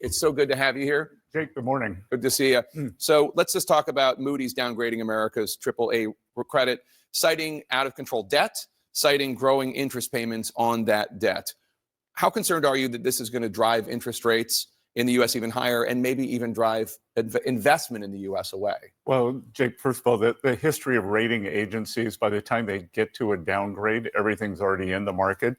It's so good to have you here. Jake, good morning. Good to see you. So let's just talk about Moody's downgrading America's AAA credit, citing out-of-control debt, citing growing interest payments on that debt. How concerned are you that this is going to drive interest rates in the U.S. even higher and maybe even drive investment in the U.S. away? Well, Jake, first of all, the history of rating agencies, by the time they get to a downgrade, everything's already in the market.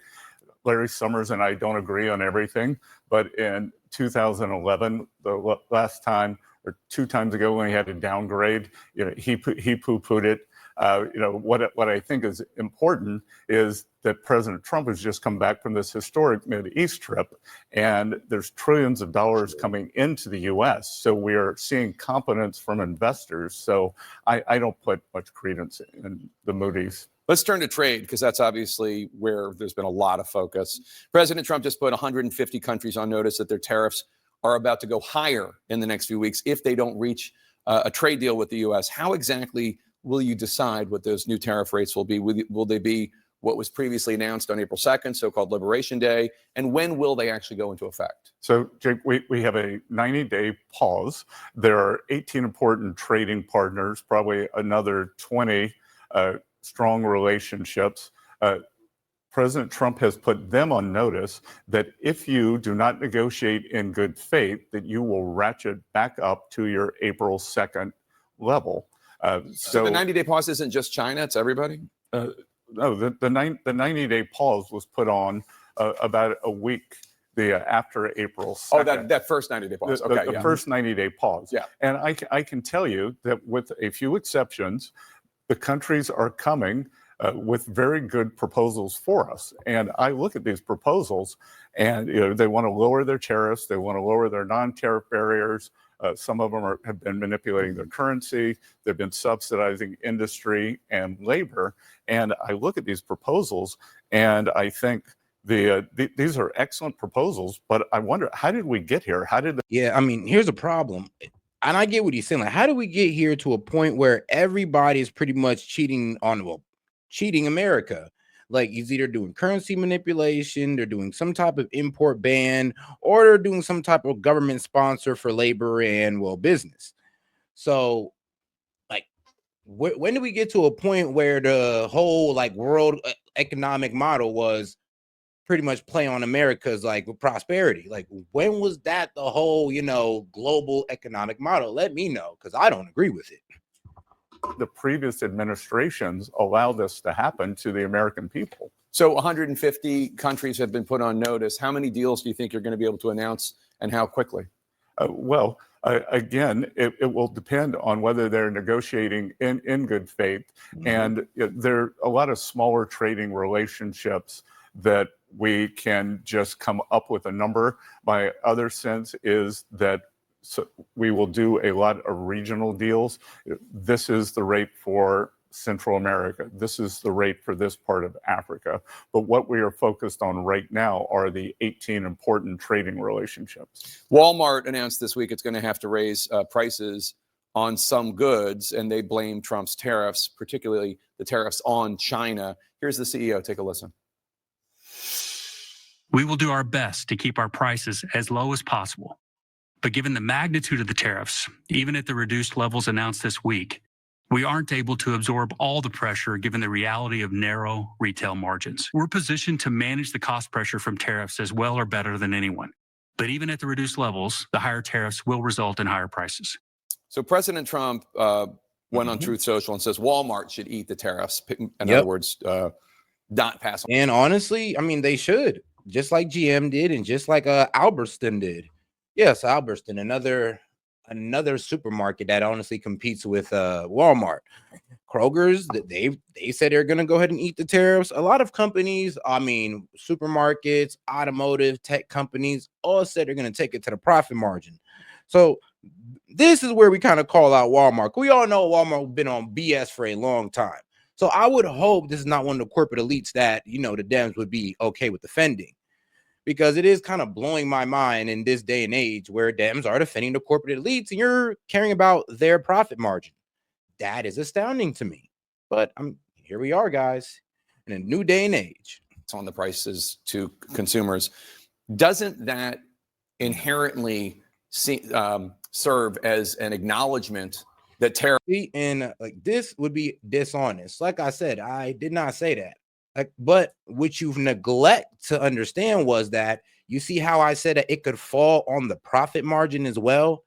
Larry Summers and I don't agree on everything, but in 2011, the last time or 2 times ago when he had a downgrade, he poo-pooed it. What I think is important is that President Trump has just come back from this historic Mideast trip, and there's trillions of dollars coming into the U.S. So we are seeing confidence from investors. So I don't put much credence in the Moody's. Let's turn to trade, because that's obviously where there's been a lot of focus. President Trump just put 150 countries on notice that their tariffs are about to go higher in the next few weeks if they don't reach a trade deal with the U.S. How exactly will you decide what those new tariff rates will be? Will they be what was previously announced on April 2nd, so-called Liberation Day? And when will they actually go into effect? So, Jake, we have a 90-day pause. There are 18 important trading partners, probably another 20 strong relationships. President Trump has put them on notice that if you do not negotiate in good faith, that you will ratchet back up to your April 2nd level. So the 90-day pause isn't just China, it's everybody? No, the 90-day pause was put on about a week after April 2nd. Oh, that first 90-day pause. The first 90-day pause. Yeah. And I can tell you that with a few exceptions, the countries are coming with very good proposals for us. And I look at these proposals and they want to lower their tariffs, they want to lower their non-tariff barriers. Some of them have been manipulating their currency. They've been subsidizing industry and labor. And I look at these proposals and I think these are excellent proposals, but I wonder, how did we get here? Yeah, I mean, here's a problem. And I get what he's saying. Like, how do we get here to a point where everybody is pretty much cheating America? Like, he's either doing currency manipulation, they're doing some type of import ban, or they're doing some type of government sponsor for labor and, well, business. So, like, when do we get to a point where the whole, like, world economic model was pretty much play on America's, like, prosperity? Like, when was that the whole, global economic model? Let me know, because I don't agree with it. The previous administrations allowed this to happen to the American people. So 150 countries have been put on notice. How many deals do you think you're going to be able to announce, and how quickly? Again, it will depend on whether they're negotiating in good faith. Mm-hmm. And there are a lot of smaller trading relationships that we can just come up with a number. My other sense is that we will do a lot of regional deals. This is the rate for Central America. This is the rate for this part of Africa. But what we are focused on right now are the 18 important trading relationships. Walmart announced this week it's going to have to raise prices on some goods, and they blame Trump's tariffs, particularly the tariffs on China. Here's the CEO. Take a listen. We will do our best to keep our prices as low as possible. But given the magnitude of the tariffs, even at the reduced levels announced this week, we aren't able to absorb all the pressure given the reality of narrow retail margins. We're positioned to manage the cost pressure from tariffs as well or better than anyone. But even at the reduced levels, the higher tariffs will result in higher prices. So President Trump went on Truth Social and says Walmart should eat the tariffs. In other words, not pass on. And honestly, I mean, they should, just like GM did and just like Albertsons did. Yes, Albertsons, another supermarket that honestly competes with Walmart. Kroger's, they said they're going to go ahead and eat the tariffs. A lot of companies, I mean, supermarkets, automotive, tech companies, all said they're going to take it to the profit margin. So this is where we kind of call out Walmart. We all know Walmart has been on BS for a long time. So I would hope this is not one of the corporate elites that, the Dems would be okay with defending. Because it is kind of blowing my mind in this day and age where Dems are defending the corporate elites and you're caring about their profit margin. That is astounding to me. But here we are, guys, in a new day and age. It's on the prices to consumers. Doesn't that inherently serve as an acknowledgement that tariffs and like this would be dishonest. Like I said, I did not say that. Like, but what you neglect to understand was that you see how I said that it could fall on the profit margin as well.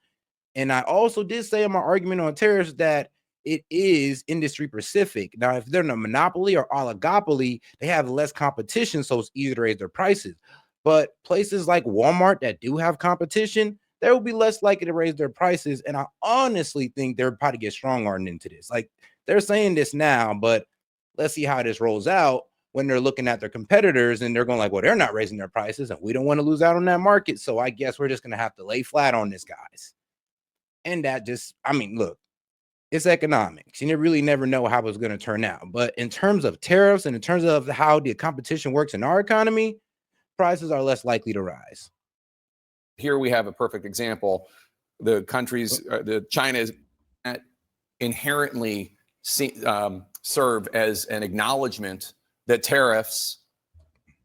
And I also did say in my argument on tariffs that it is industry specific. Now, if they're in a monopoly or oligopoly, they have less competition, so it's easier to raise their prices. But places like Walmart that do have competition, they will be less likely to raise their prices. And I honestly think they're probably get strong armed into this. Like they're saying this now, but let's see how this rolls out when they're looking at their competitors and they're going like, well, they're not raising their prices and we don't want to lose out on that market. So I guess we're just going to have to lay flat on this, guys. And that just, I mean, look, it's economics. You really never know how it's going to turn out. But in terms of tariffs and in terms of how the competition works in our economy, prices are less likely to rise. Here we have a perfect example. The countries, China is inherently serve as an acknowledgement that tariffs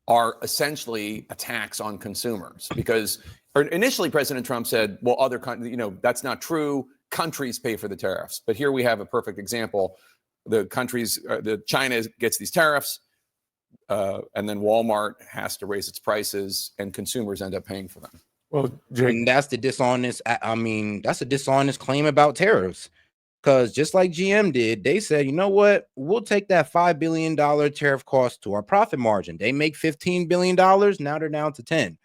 are essentially a tax on consumers. Because initially President Trump said, well, other countries, that's not true. Countries pay for the tariffs. But here we have a perfect example. The countries, China gets these tariffs, and then Walmart has to raise its prices, and consumers end up paying for them. Well, Jake, and that's the dishonest. I mean, that's a dishonest claim about tariffs. Because just like GM did, they said, you know what? We'll take that $5 billion tariff cost to our profit margin. They make $15 billion. Now they're down to 10.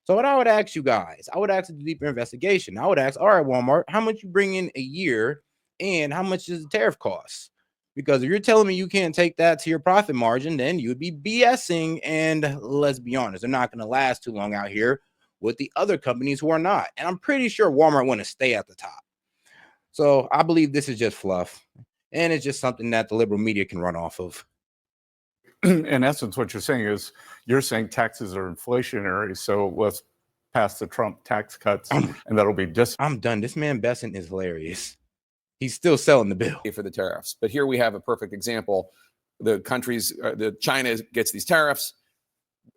So what I would ask you guys, I would ask a deeper investigation. I would ask, all right, Walmart, how much you bring in a year and how much does the tariff cost? Because if you're telling me you can't take that to your profit margin, then you'd be BSing. And let's be honest, they're not going to last too long out here with the other companies who are not. And I'm pretty sure Walmart want to stay at the top. So I believe this is just fluff. And it's just something that the liberal media can run off of. In essence, what you're saying is you're saying taxes are inflationary. So let's pass the Trump tax cuts and that'll be I'm done. This man Bessent is hilarious. He's still selling the bill for the tariffs. But here we have a perfect example. The countries, China gets these tariffs,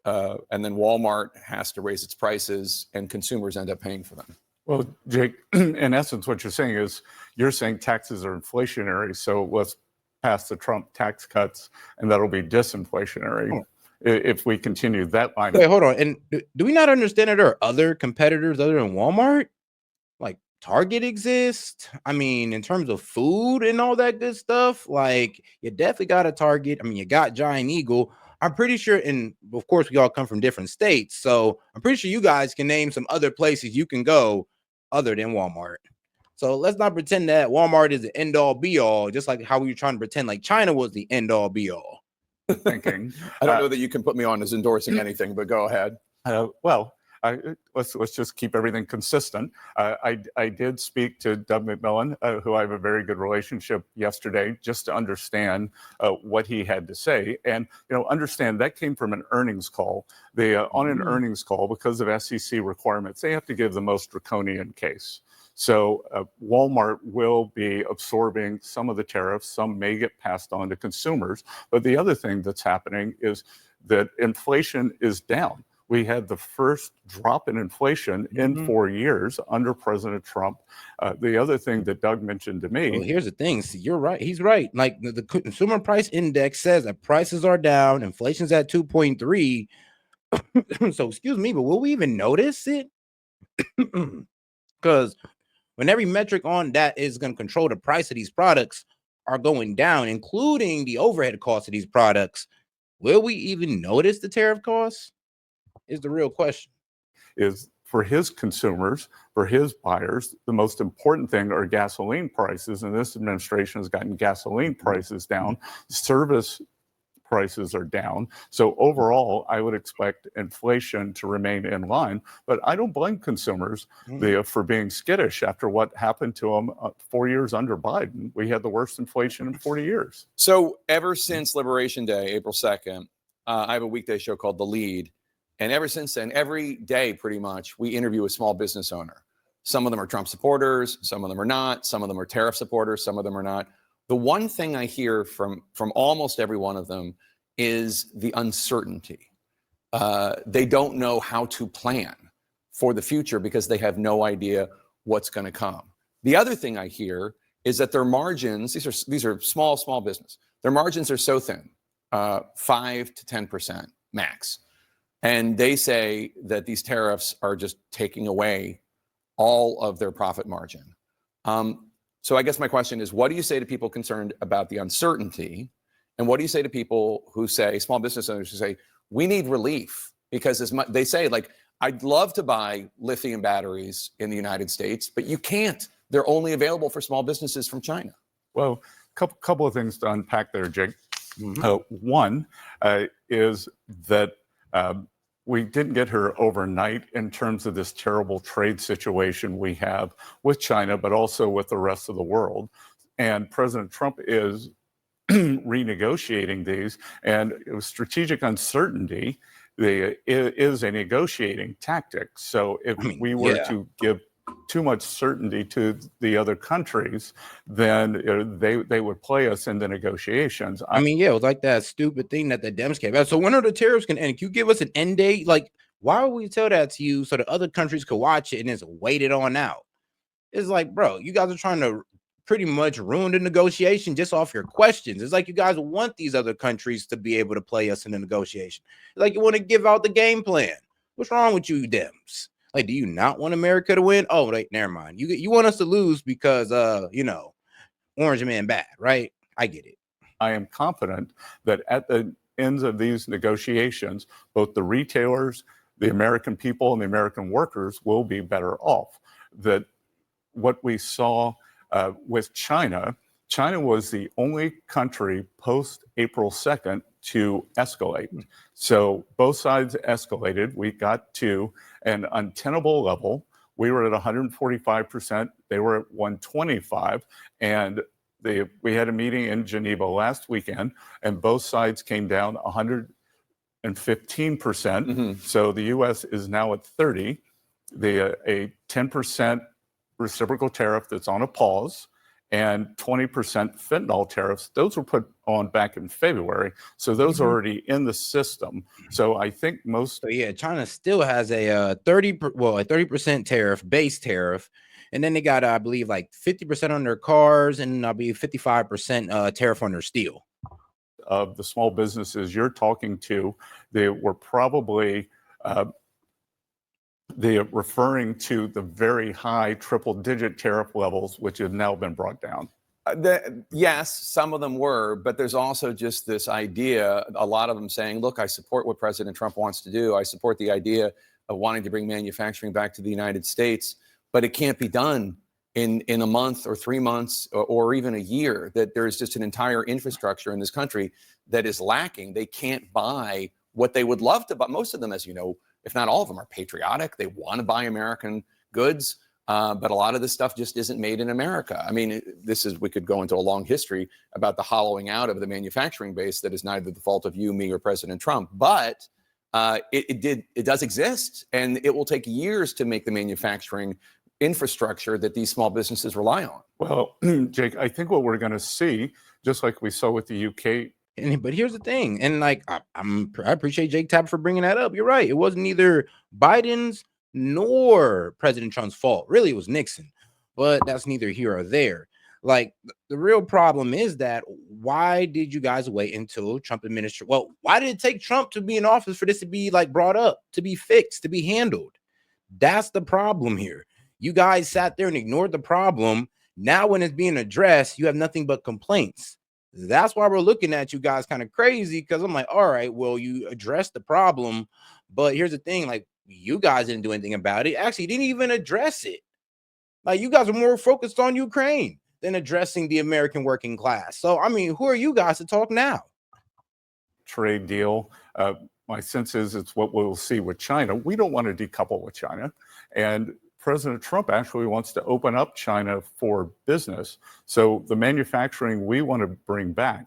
and then Walmart has to raise its prices, and consumers end up paying for them. Well, Jake, in essence, what you're saying is you're saying taxes are inflationary. So let's pass the Trump tax cuts, and that'll be disinflationary if we continue that line. Wait, hold on. And do we not understand that there are other competitors other than Walmart? Like Target exists. I mean, in terms of food and all that good stuff, like you definitely got a Target. I mean, you got Giant Eagle. I'm pretty sure, and of course, we all come from different states. So I'm pretty sure you guys can name some other places you can go other than Walmart. So let's not pretend that Walmart is the end all be all, just like how we were trying to pretend like China was the end all be all. Thinking. I don't know that you can put me on as endorsing anything, but go ahead. Let's just keep everything consistent. I did speak to Doug McMillan, who I have a very good relationship, yesterday, just to understand what he had to say, and understand that came from an earnings call. They on an earnings call, because of SEC requirements, they have to give the most draconian case. So Walmart will be absorbing some of the tariffs. Some may get passed on to consumers. But the other thing that's happening is that inflation is down. We had the first drop in inflation in 4 years under President Trump. The other thing that Doug mentioned to me. Well, here's the thing. See, you're right. He's right. Like the consumer price index says that prices are down. Inflation's at 2.3. So excuse me, but will we even notice it? Because when every metric on that is going to control the price of these products are going down, including the overhead costs of these products, will we even notice the tariff costs? Is the real question. Is for his consumers, for his buyers, the most important thing are gasoline prices. And this administration has gotten gasoline prices down. Service prices are down. So overall, I would expect inflation to remain in line. But I don't blame consumers for being skittish after what happened to them 4 years under Biden. We had the worst inflation in 40 years. So ever since Liberation Day, April 2nd, I have a weekday show called The Lead. And ever since then, every day pretty much, we interview a small business owner. Some of them are Trump supporters, some of them are not, some of them are tariff supporters, some of them are not. The one thing I hear from almost every one of them is the uncertainty. They don't know how to plan for the future because they have no idea what's going to come. The other thing I hear is that their margins, these are small business, their margins are so thin, 5 to 10% max. And they say that these tariffs are just taking away all of their profit margin. So I guess my question is, what do you say to people concerned about the uncertainty? And what do you say to people who say, small business owners who say, we need relief? Because they say, like, I'd love to buy lithium batteries in the United States, but you can't. They're only available for small businesses from China. Well, couple of things to unpack there, Jake. One is that we didn't get here overnight in terms of this terrible trade situation we have with China, but also with the rest of the world. And President Trump is renegotiating these, and strategic uncertainty is a negotiating tactic. So if we were to give too much certainty to the other countries, then they would play us in the negotiations. It was like that stupid thing that the Dems came out. So when are the tariffs can end? Can you give us an end date? Like, why would we tell that to you so that other countries could watch it and it's waited on out? It's like, bro, you guys are trying to pretty much ruin the negotiation just off your questions. It's like you guys want these other countries to be able to play us in the negotiation. It's like you want to give out the game plan. What's wrong with you, Dems? Like, do you not want America to win? Oh, wait, never mind. You want us to lose because Orange Man bad, right? I get it. I am confident that at the ends of these negotiations, both the retailers, the American people, and the American workers will be better off. That what we saw with China was the only country post April 2nd to escalate. So both sides escalated. We got to an untenable level. We were at 145%. They were at 125%. And we had a meeting in Geneva last weekend, and both sides came down 115%. So the U.S. is now at 30%. A 10% reciprocal tariff that's on a pause, and 20% fentanyl tariffs. Those were put on back in February. So those are already in the system. So I think China still has a 30% tariff, base tariff. And then they got, I believe, like 50% on their cars, and I believe 55% tariff on their steel. Of the small businesses you're talking to, they were probably they're referring to the very high triple-digit tariff levels, which have now been brought down. Yes, some of them were, but there's also just this idea, a lot of them saying, look, I support what President Trump wants to do. I support the idea of wanting to bring manufacturing back to the United States, but it can't be done in a month or 3 months or even a year. That there is just an entire infrastructure in this country that is lacking. They can't buy what they would love to buy. Most of them, as you know, if not all of them, are patriotic. They want to buy American goods, but a lot of this stuff just isn't made in America. I mean, we could go into a long history about the hollowing out of the manufacturing base that is neither the fault of you, me, or President Trump, but it does exist, and it will take years to make the manufacturing infrastructure that these small businesses rely on. Well, Jake, I think what we're going to see, just like we saw with the UK. But here's the thing, and like I appreciate Jake Tapper for bringing that up. You're right; it wasn't either Biden's nor President Trump's fault. Really, it was Nixon, but that's neither here or there. Like the real problem is that why did you guys wait until Trump administration? Well, why did it take Trump to be in office for this to be like brought up, to be fixed, to be handled? That's the problem here. You guys sat there and ignored the problem. Now, when it's being addressed, you have nothing but complaints. That's why we're looking at you guys kind of crazy, because I'm like, all right, well, you addressed the problem, but here's the thing, like, you guys didn't do anything about it. Actually, didn't even address it. Like, you guys are more focused on Ukraine than addressing the American working class. So, I mean, who are you guys to talk now? Trade deal. My sense is it's what we'll see with China. We don't want to decouple with China. And President Trump actually wants to open up China for business. So the manufacturing we want to bring back,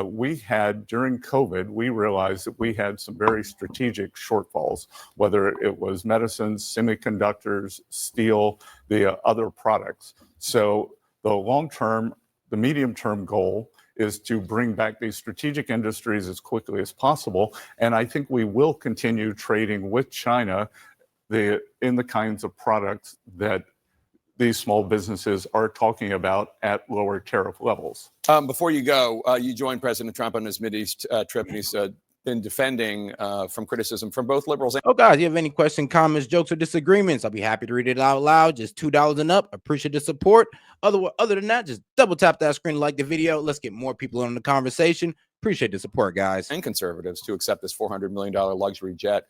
we had during COVID, we realized that we had some very strategic shortfalls, whether it was medicines, semiconductors, steel, the other products. So the medium-term goal is to bring back these strategic industries as quickly as possible. And I think we will continue trading with China in the kinds of products that these small businesses are talking about at lower tariff levels. Before you go, you joined President Trump on his Mideast trip, and he's been defending from criticism from both liberals and Oh, guys, you have any questions, comments, jokes, or disagreements? I'll be happy to read it out loud. Just $2 and up. Appreciate the support. Other than that, just double tap that screen, like the video. Let's get more people in the conversation. Appreciate the support, guys. and conservatives to accept this $400 million luxury jet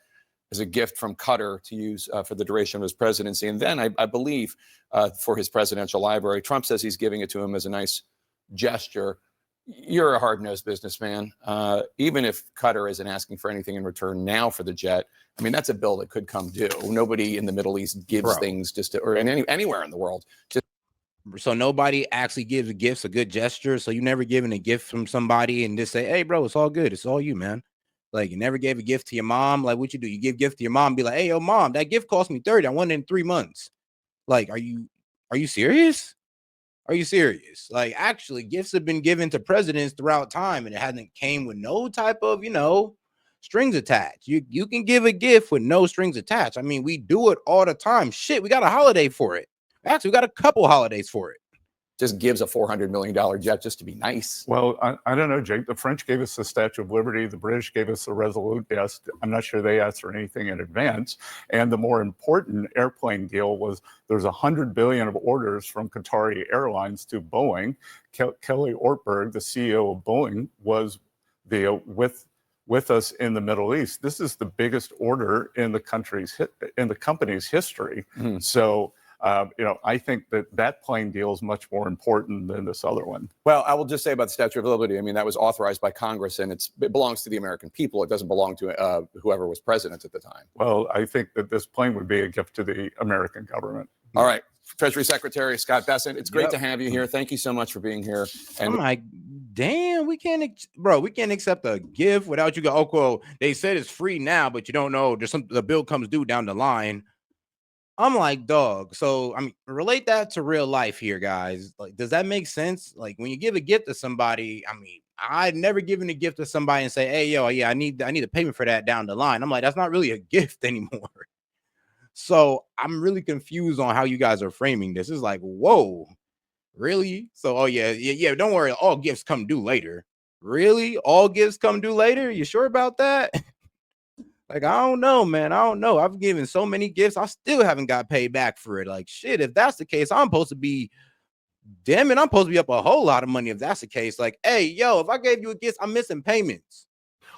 as a gift from Qatar to use for the duration of his presidency. And then I believe for his presidential library, Trump says he's giving it to him as a nice gesture. You're a hard-nosed businessman. Even if Qatar isn't asking for anything in return now for the jet, I mean, that's a bill that could come due. Nobody in the Middle East gives things just to, or anywhere in the world. So nobody actually gives gifts a good gesture. So you never given a gift from somebody and just say, hey, bro, it's all good. It's all you, man. Like, you never gave a gift to your mom. Like, what you do? You give gift to your mom and be like, hey, yo, mom, that gift cost me $30. I want it in 3 months. Like, are you serious? Are you serious? Like, actually, gifts have been given to presidents throughout time, and it hasn't came with no type of, strings attached. You can give a gift with no strings attached. I mean, we do it all the time. Shit, we got a holiday for it. Actually, we got a couple holidays for it. Just gives a $400 million jet just to be nice. Well, I don't know, Jake. The French gave us the Statue of Liberty. The British gave us the Resolute. Yes, I'm not sure they asked for anything in advance. And the more important airplane deal was there's $100 billion of orders from Qatari Airlines to Boeing. Kelly Ortberg, the CEO of Boeing, was with us in the Middle East. This is the biggest order in the company's history. Mm-hmm. So. I think that plane deal is much more important than this other one. Well, I will just say about the Statue of Liberty, I mean, that was authorized by Congress, and it belongs to the American people. It doesn't belong to whoever was president at the time. Well, I think that this plane would be a gift to the American government. All right. Treasury Secretary Scott Bessent, it's great to have you here. Thank you so much for being here. And I'm like, damn, we can't accept a gift without you go, oh, well, they said it's free now, but you don't know, the bill comes due down the line. I'm like, dog. So, I mean, relate that to real life here, guys. Like, does that make sense? Like, when you give a gift to somebody, I mean, I'd never given a gift to somebody and say, hey, yo, yeah, I need a payment for that down the line. I'm like, that's not really a gift anymore. So I'm really confused on how you guys are framing this. It's like, whoa, really? So, oh, yeah, don't worry. All gifts come due later. Really? All gifts come due later? You sure about that? Like, I don't know, man. I don't know. I've given so many gifts. I still haven't got paid back for it. Like, shit, if that's the case, I'm supposed to be up a whole lot of money if that's the case. Like, hey, yo, if I gave you a gift, I'm missing payments.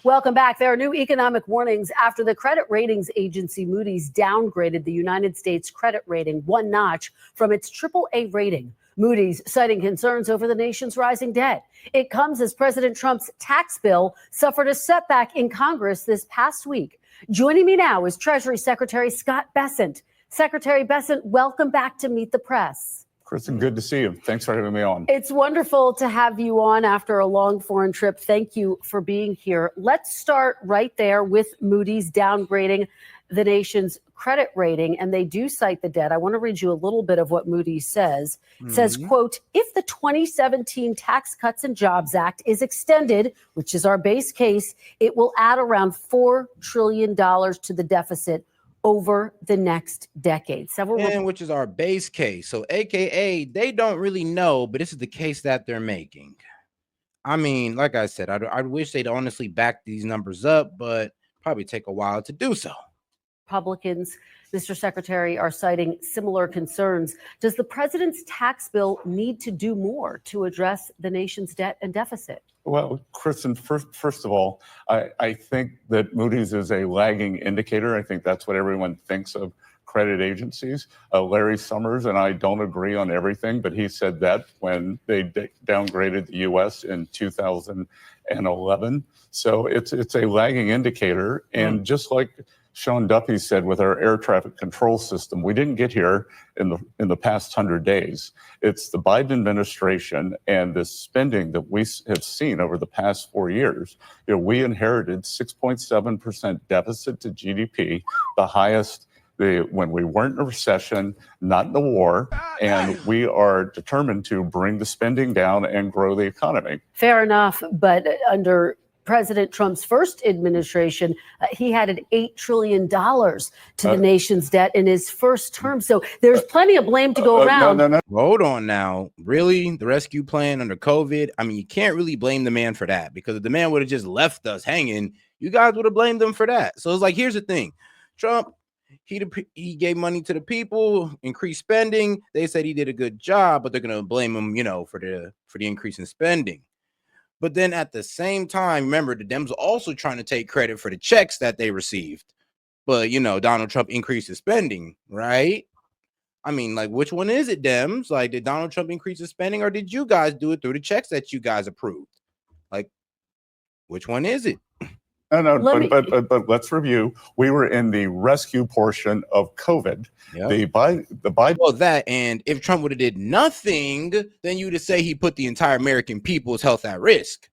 Welcome back. There are new economic warnings after the credit ratings agency Moody's downgraded the United States credit rating one notch from its AAA rating. Moody's citing concerns over the nation's rising debt. It comes as President Trump's tax bill suffered a setback in Congress this past week. Joining me now is Treasury Secretary Scott Bessent. Secretary Bessent, welcome back to Meet the Press. Kristen, good to see you. Thanks for having me on. It's wonderful to have you on after a long foreign trip. Thank you for being here. Let's start right there with Moody's downgrading the nation's credit rating, and they do cite the debt. I want to read you a little bit of what Moody's says. It says, quote, if the 2017 Tax Cuts and Jobs Act is extended, which is our base case, it will add around $4 trillion to the deficit over the next decade. Which is our base case. So AKA, they don't really know, but this is the case that they're making. I mean, like I said, I wish they'd honestly back these numbers up, but probably take a while to do so. Republicans, Mr. Secretary, are citing similar concerns. Does the president's tax bill need to do more to address the nation's debt and deficit? Well, Kristen, first of all, I think that Moody's is a lagging indicator. I think that's what everyone thinks of credit agencies. Larry Summers and I don't agree on everything, but he said that when they downgraded the U.S. in 2011. So it's a lagging indicator. And just like Sean Duffy said with our air traffic control system, we didn't get here in the past 100 days. It's the Biden administration and the spending that we have seen over the past 4 years. We inherited 6.7% deficit to GDP, the highest when we weren't in a recession, not in a war, and we are determined to bring the spending down and grow the economy. Fair enough, but under President Trump's first administration, he had $8 trillion to the nation's debt in his first term. So there's plenty of blame to go around. No. Hold on now. Really? The rescue plan under COVID? I mean, you can't really blame the man for that, because if the man would have just left us hanging, you guys would have blamed him for that. So it's like, here's the thing. Trump, he gave money to the people, increased spending. They said he did a good job, but they're going to blame him, for the increase in spending. But then at the same time, remember, the Dems are also trying to take credit for the checks that they received. But, Donald Trump increased his spending, right? I mean, like, which one is it, Dems? Like, did Donald Trump increase his spending, or did you guys do it through the checks that you guys approved? Like, which one is it? No, but let's review. We were in the rescue portion of COVID. Yep. The Biden. Well, that, and if Trump would have did nothing, then you'd say he put the entire American people's health at risk.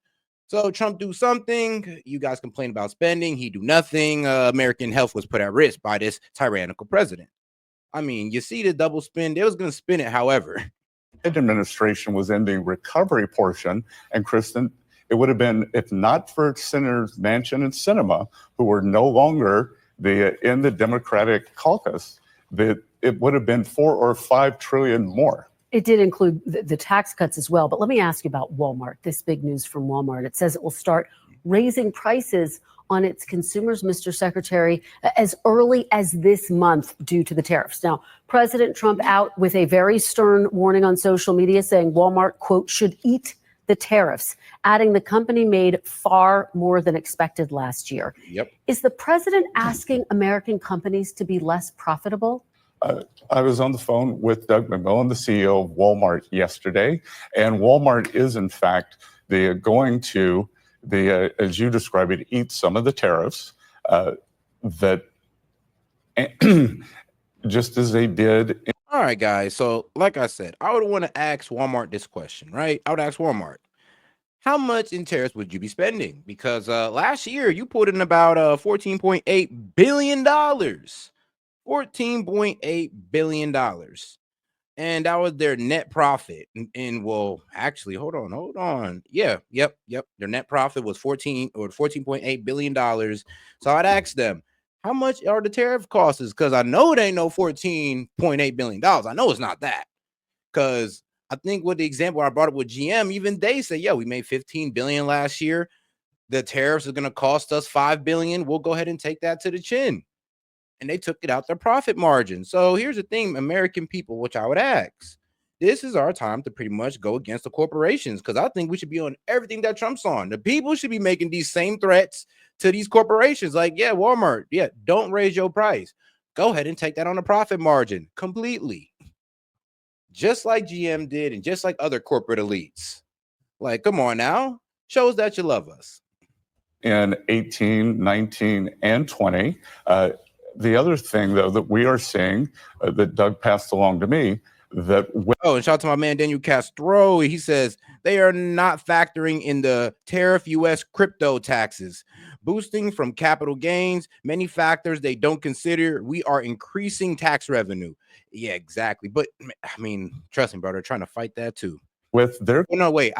So Trump do something, you guys complain about spending. He do nothing. American health was put at risk by this tyrannical president. I mean, you see the double spin. They was going to spin it, however. The administration was in the recovery portion, and Kristen, it would have been, if not for Senators Manchin and Sinema, who were no longer in the Democratic caucus, that it would have been 4 or 5 trillion more. It did include the tax cuts as well. But let me ask you about Walmart. This big news from Walmart. It says it will start raising prices on its consumers, Mr. Secretary, as early as this month due to the tariffs. Now, President Trump out with a very stern warning on social media saying Walmart, quote, should eat the tariffs, adding the company made far more than expected last year. Yep. Is the president asking American companies to be less profitable? I was on the phone with Doug McMillon, the CEO of Walmart, yesterday, and Walmart is, in fact, going to, as you describe it, eat some of the tariffs that just as they did. All right, guys. So like I said, I would want to ask Walmart this question, right? I would ask Walmart, how much in tariffs would you be spending? Because last year you put in about $14.8 billion. $14.8 billion. And that was their net profit. And well, actually, hold on. Yeah, yep. Their net profit was $14.8 billion. So I'd ask them, how much are the tariff costs? Because I know it ain't no $14.8 billion. I know it's not that. Because I think with the example I brought up with GM, even they say, yeah, we made $15 billion last year. The tariffs are going to cost us $5 billion. We'll go ahead and take that to the chin. And they took it out their profit margin. So here's the thing, American people, which I would ask, this is our time to pretty much go against the corporations, because I think we should be on everything that Trump's on. The people should be making these same threats to these corporations. Like, yeah, Walmart, yeah, don't raise your price. Go ahead and take that on the profit margin completely. Just like GM did and just like other corporate elites. Like, come on now. Show us that you love us. In 18, 19, and 20, the other thing, though, that we are seeing that Doug passed along to me, that and shout out to my man Daniel Castro. He says they are not factoring in the tariff U.S. crypto taxes, boosting from capital gains, many factors they don't consider. We are increasing tax revenue. Yeah, exactly. But I mean, trust me, bro, they're trying to fight that too. With their wait,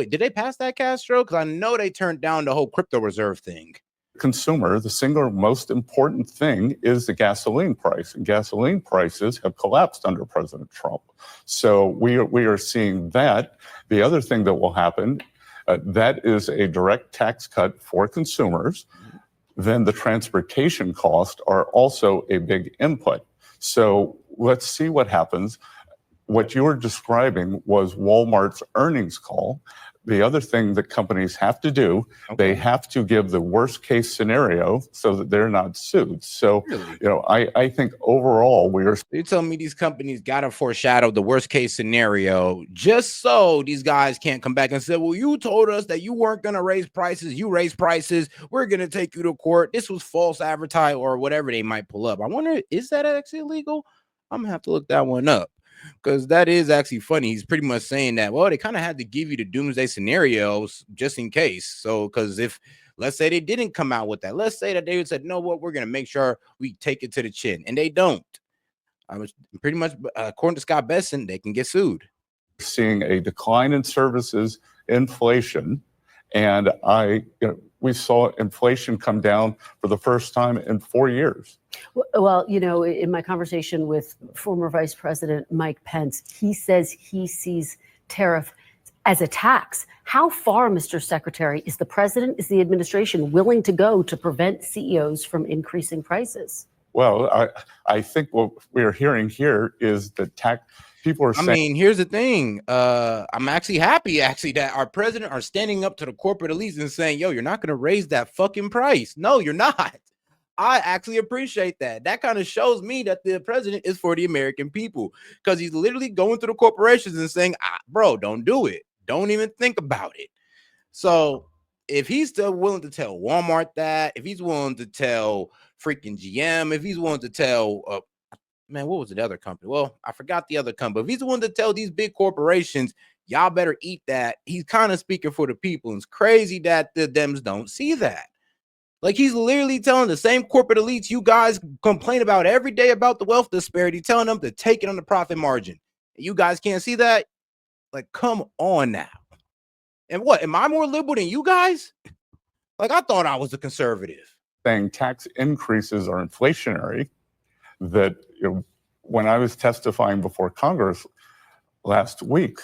did they pass that, Castro? Because I know they turned down the whole crypto reserve thing. Consumer, the single most important thing is the gasoline price. And gasoline prices have collapsed under President Trump. So we are seeing that. The other thing that will happen, that is a direct tax cut for consumers. Then the transportation costs are also a big input. So let's see what happens. What you were describing was Walmart's earnings call. The other thing that companies have to do, they have to give the worst case scenario so that they're not sued. So, really? I think overall You're telling me these companies got to foreshadow the worst case scenario just so these guys can't come back and say, well, you told us that you weren't going to raise prices. You raised prices. We're going to take you to court. This was false advertising or whatever they might pull up. I wonder, is that actually illegal? I'm going to have to look that one up. Because that is actually funny. He's pretty much saying that, well, they kind of had to give you the doomsday scenarios just in case. So, because if, let's say they didn't come out with that, let's say that they said, no, what, we're going to make sure we take it to the chin. And they don't. I was pretty much, according to Scott Bessent, they can get sued. Seeing a decline in services, inflation, And we saw inflation come down for the first time in 4 years. Well, you know, in my conversation with former Vice President Mike Pence, he says he sees tariff as a tax. How far, Mr. Secretary, is the president, is the administration willing to go to prevent CEOs from increasing prices? Well, I think what we're hearing here is that people are saying. I mean, here's the thing. I'm actually happy that our president are standing up to the corporate elites and saying, yo, you're not going to raise that fucking price. No, you're not. I actually appreciate that. That kind of shows me that the president is for the American people, because he's literally going through the corporations and saying, bro, don't do it. Don't even think about it. So if he's still willing to tell Walmart that, if he's willing to tell freaking GM, if he's willing to tell, man, what was the other company? Well, I forgot the other company. If he's willing to tell these big corporations, y'all better eat that, he's kind of speaking for the people. And it's crazy that the Dems don't see that. Like, he's literally telling the same corporate elites you guys complain about every day about the wealth disparity, telling them to take it on the profit margin. You guys can't see that? Like, come on now. And what, am I more liberal than you guys? Like, I thought I was a conservative. Saying tax increases are inflationary. That when I was testifying before Congress last week,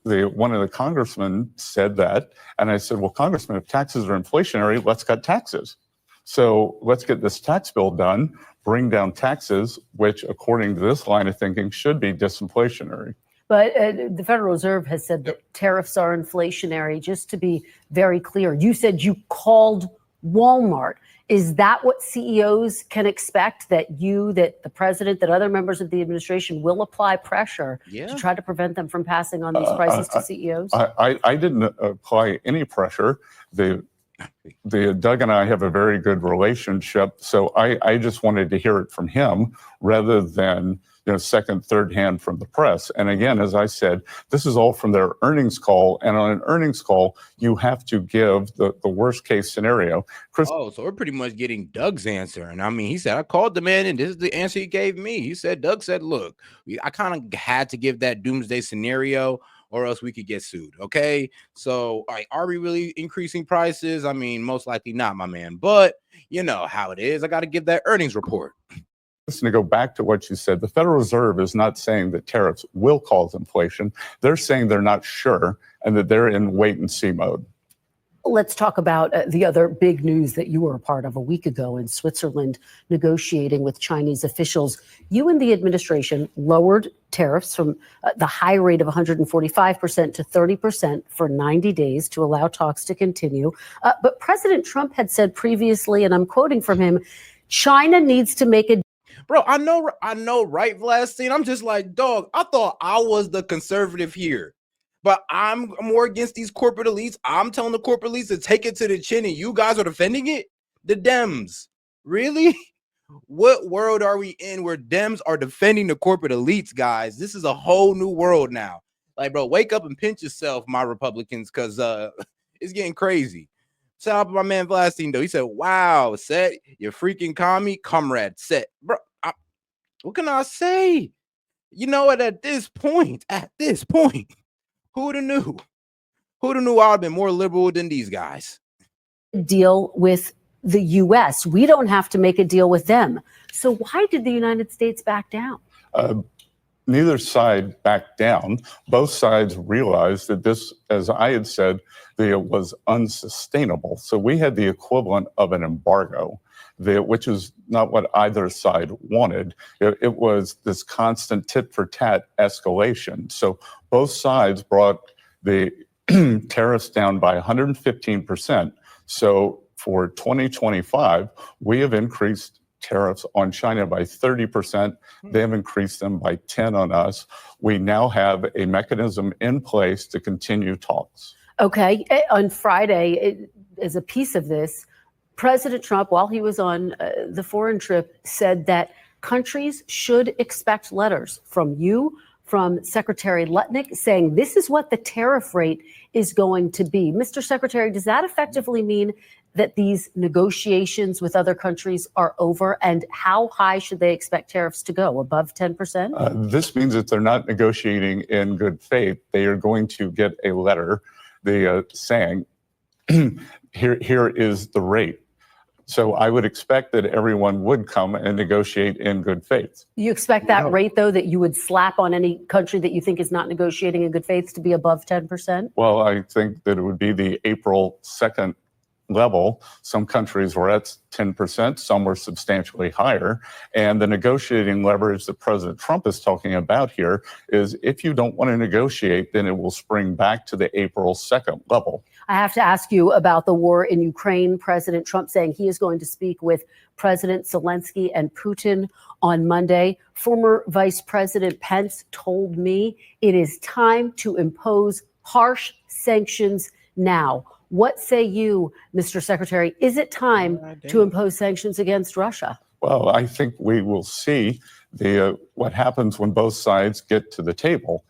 one of the congressmen said that, and I said, well, Congressman, if taxes are inflationary, let's cut taxes. So let's get this tax bill done, bring down taxes, which according to this line of thinking should be disinflationary. But the Federal Reserve has said that tariffs are inflationary. Just to be very clear, you said you called Walmart. Is that what CEOs can expect, that the president, that other members of the administration will apply pressure to try to prevent them from passing on these prices to CEOs? I didn't apply any pressure. Doug and I have a very good relationship, so I just wanted to hear it from him rather than second, third hand from the press. And again, as I said, this is all from their earnings call. And on an earnings call, you have to give the worst case scenario. So we're pretty much getting Doug's answer. And I mean, he said, I called the man and this is the answer he gave me. He said, Doug said, look, I kind of had to give that doomsday scenario or else we could get sued. Okay. So are we really increasing prices? I mean, most likely not, my man. But you know how it is. I got to give that earnings report. To go back to what you said, the Federal Reserve is not saying that tariffs will cause inflation. They're saying they're not sure and that they're in wait and see mode. Let's talk about the other big news that you were a part of a week ago in Switzerland, negotiating with Chinese officials. You and the administration lowered tariffs from the high rate of 145% to 30% for 90 days to allow talks to continue. But President Trump had said previously, and I'm quoting from him, China needs to make a Bro, I know, right, Vlastine? I'm just like, dog, I thought I was the conservative here, but I'm more against these corporate elites. I'm telling the corporate elites to take it to the chin, and you guys are defending it? The Dems. Really? What world are we in where Dems are defending the corporate elites, guys? This is a whole new world now. Like, bro, wake up and pinch yourself, my Republicans, because it's getting crazy. Shout out to my man Vlastine, though. He said, wow, S.E.T, you freaking commie, comrade, S.E.T. Bro, what can I say? You know what? At this point, who would have knew? Who would have knew I'd been more liberal than these guys? Deal with the U.S. We don't have to make a deal with them. So why did the United States back down? Neither side backed down. Both sides realized that this, as I had said, it was unsustainable. So we had the equivalent of an embargo, which is not what either side wanted. It was this constant tit for tat escalation. So both sides brought the tariffs down by 115%. So for 2025, we have increased tariffs on China by 30%. They have increased them by 10 on us. We now have a mechanism in place to continue talks. Okay. On Friday, as a piece of this, President Trump, while he was on the foreign trip, said that countries should expect letters from you, from Secretary Lutnick, saying this is what the tariff rate is going to be. Mr. Secretary, does that effectively mean that these negotiations with other countries are over? And how high should they expect tariffs to go? Above 10%? This means that they're not negotiating in good faith. They are going to get a letter saying here is the rate. So I would expect that everyone would come and negotiate in good faith. You expect that rate, though, that you would slap on any country that you think is not negotiating in good faith to be above 10%? Well, I think that it would be the April 2nd level. Some countries were at 10%, some were substantially higher. And the negotiating leverage that President Trump is talking about here is if you don't want to negotiate, then it will spring back to the April 2nd level. I have to ask you about the war in Ukraine. President Trump saying he is going to speak with President Zelensky and Putin on Monday. Former Vice President Pence told me it is time to impose harsh sanctions now. What say you, Mr. Secretary? Is it time to impose sanctions against Russia? Well, I think we will see what happens when both sides get to the table.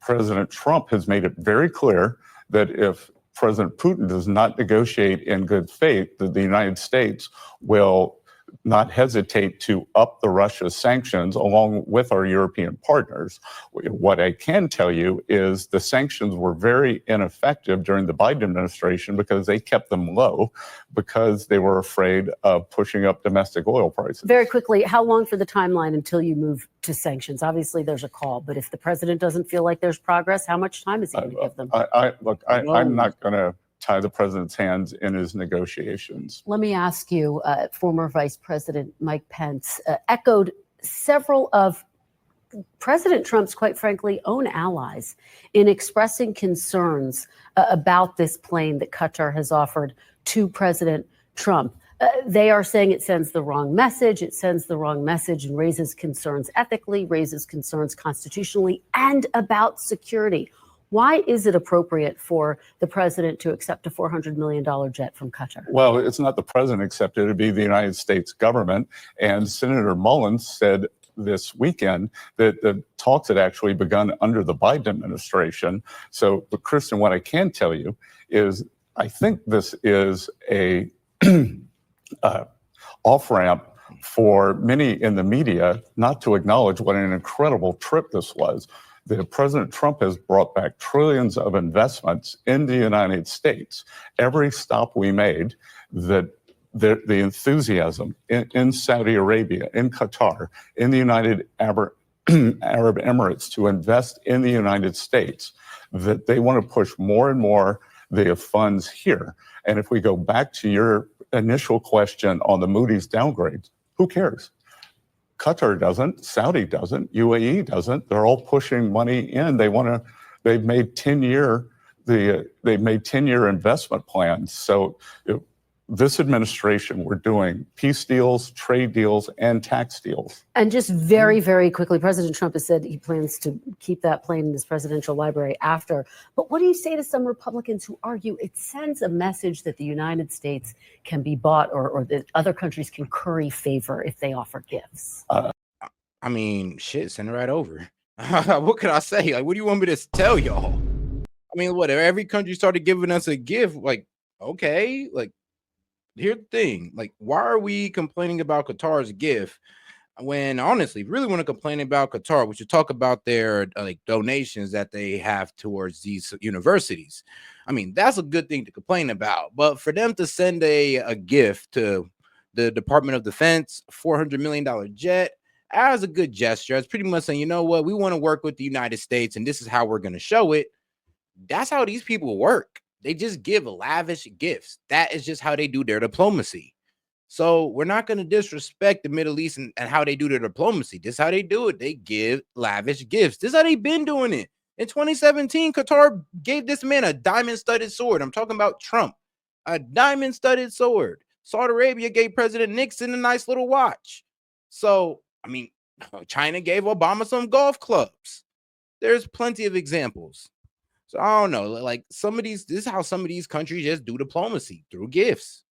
President Trump has made it very clear that if President Putin does not negotiate in good faith, that the United States will not hesitate to up the Russia sanctions along with our European partners. What I can tell you is the sanctions were very ineffective during the Biden administration because they kept them low because they were afraid of pushing up domestic oil prices. Very quickly, how long for the timeline until you move to sanctions? Obviously, there's a call, but if the president doesn't feel like there's progress, how much time is he going to give them? I'm not going to tie the president's hands in his negotiations. Let me ask you, former Vice President Mike Pence echoed several of President Trump's, quite frankly, own allies in expressing concerns about this plane that Qatar has offered to President Trump. They are saying it sends the wrong message. It sends the wrong message and raises concerns ethically, raises concerns constitutionally, and about security. Why is it appropriate for the president to accept a $400 million jet from Qatar? Well, it's not the president accepted, it'd be the United States government. And Senator Mullins said this weekend that the talks had actually begun under the Biden administration. So, but Kristen, what I can tell you is I think this is a off-ramp for many in the media not to acknowledge what an incredible trip this was. That President Trump has brought back trillions of investments in the United States. Every stop we made, that the enthusiasm in Saudi Arabia, in Qatar, in the United Arab Emirates to invest in the United States, that they want to push more and more the funds here. And if we go back to your initial question on the Moody's downgrades, who cares? Qatar doesn't, Saudi doesn't, UAE doesn't. They're all pushing money in. They've made 10-year investment plans. So this administration, we're doing peace deals, trade deals, and tax deals. And just very, very quickly, President Trump has said he plans to keep that plane in his presidential library after. But what do you say to some Republicans who argue it sends a message that the United States can be bought or that other countries can curry favor if they offer gifts? I mean, shit, send it right over. What could I say? Like, what do you want me to tell y'all? I mean, what, if every country started giving us a gift, like, okay, like, here's the thing, like, why are we complaining about Qatar's gift when honestly, really want to complain about Qatar, we should talk about their like donations that they have towards these universities. I mean, that's a good thing to complain about, but for them to send a gift to the Department of Defense, $400 million jet, as a good gesture, it's pretty much saying, you know what, we want to work with the United States and this is how we're going to show it. That's how these people work. They just give lavish gifts. That is just how they do their diplomacy. So we're not going to disrespect the Middle East and how they do their diplomacy. This is how they do it. They give lavish gifts. This is how they've been doing it. In 2017, Qatar gave this man a diamond-studded sword. I'm talking about Trump. A diamond-studded sword. Saudi Arabia gave President Nixon a nice little watch. So, I mean, China gave Obama some golf clubs. There's plenty of examples. So I don't know, like some of these, this is how some of these countries just do diplomacy, through gifts.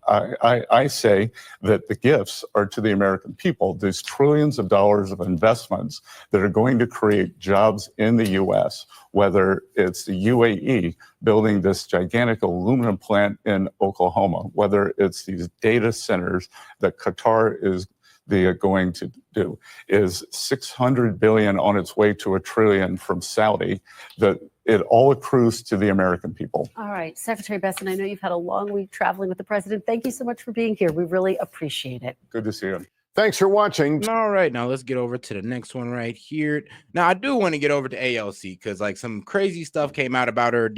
I say that the gifts are to the American people. There's trillions of dollars of investments that are going to create jobs in the U.S., whether it's the UAE building this gigantic aluminum plant in Oklahoma, whether it's these data centers that Qatar is going to do, is $600 billion on its way to $1 trillion from Saudi. That it all accrues to the American people. All right, Secretary Bessent, I know you've had a long week traveling with the president. Thank you so much for being here. We really appreciate it. Good to see you. Thanks for watching. All right, now let's get over to the next one right here. Now I do want to get over to ALC because like some crazy stuff came out about her.